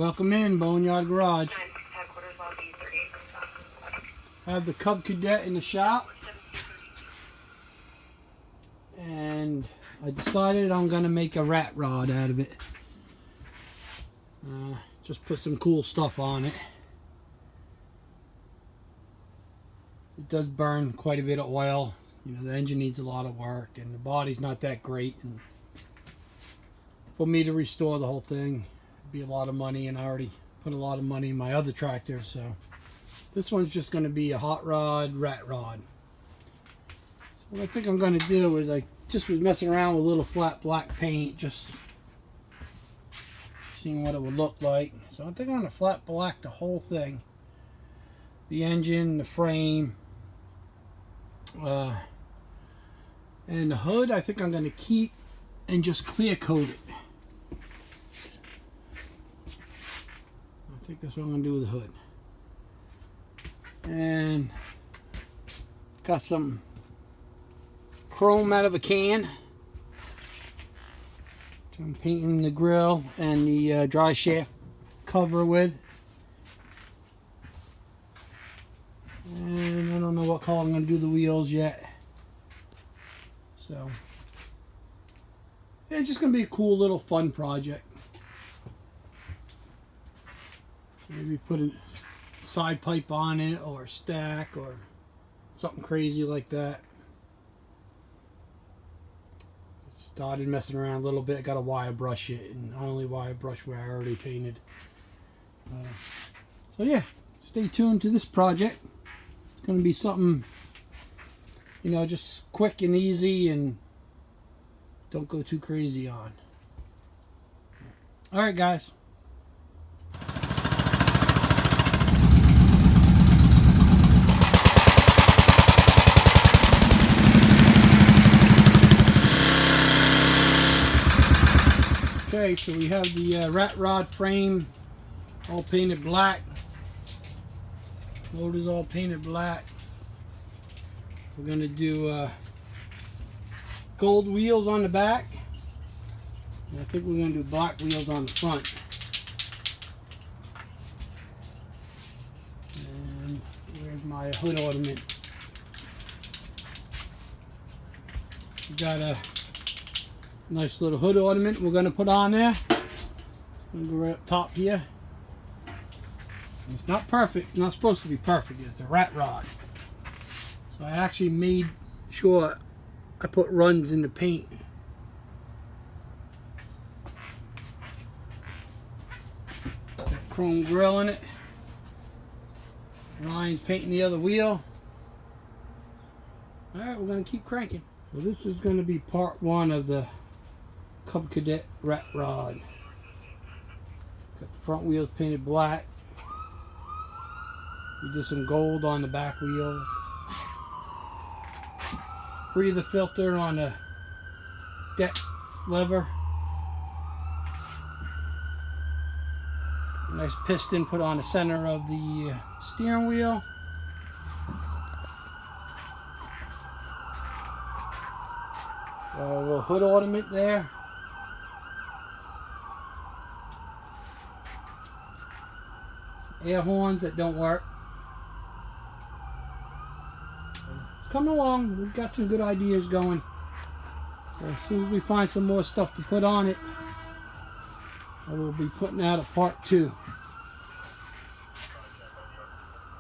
Welcome in, Boneyard Garage. I have the Cub Cadet in the shop, and I decided I'm going to make a rat rod out of it. Just put some cool stuff on it. It does burn quite a bit of oil. You know, the engine needs a lot of work, and the body's not that great. And for me to restore the whole thing, it'd be a lot of money, and I already put a lot of money in my other tractor. So this one's just going to be a hot rod rat rod. So what I think I'm going to do is, I just was messing around with a little flat black paint, just seeing what it would look like. So I think I'm going to flat black the whole thing, the engine, the frame, and the hood. I think I'm going to keep and just clear coat it. I think that's what I'm going to do with the hood. And got some chrome out of a can. I'm painting the grill and the dry shaft cover with. And I don't know what color I'm going to do the wheels yet. So yeah, it's just going to be a cool little fun project. Maybe put a side pipe on it, or a stack, or something crazy like that. Started messing around a little bit. Got to wire brush it, and I only wire brush where I already painted. So yeah, stay tuned to this project. It's going to be something, you know, just quick and easy, and don't go too crazy on. All right, guys. Okay, so we have the rat rod frame all painted black. Motor's all painted black. We're going to do gold wheels on the back. And I think we're going to do black wheels on the front. And where's my hood ornament? We got a nice little hood ornament we're going to put on there. I'm going to go right up top here. It's not perfect. It's not supposed to be perfect. It's a rat rod. So I actually made sure I put runs in the paint. Got chrome grill in it. Ryan's painting the other wheel. Alright, we're going to keep cranking. So this is going to be part one of the Cub Cadet Rat Rod. Got the front wheels painted black. We did some gold on the back wheels. Breather filter on the deck lever. A nice piston put on the center of the steering wheel. A little hood ornament there. Air horns that don't work. It's coming along. We've got some good ideas going. So as soon as we find some more stuff to put on it, I will be putting out a part 2.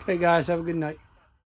Okay guys, have a good night.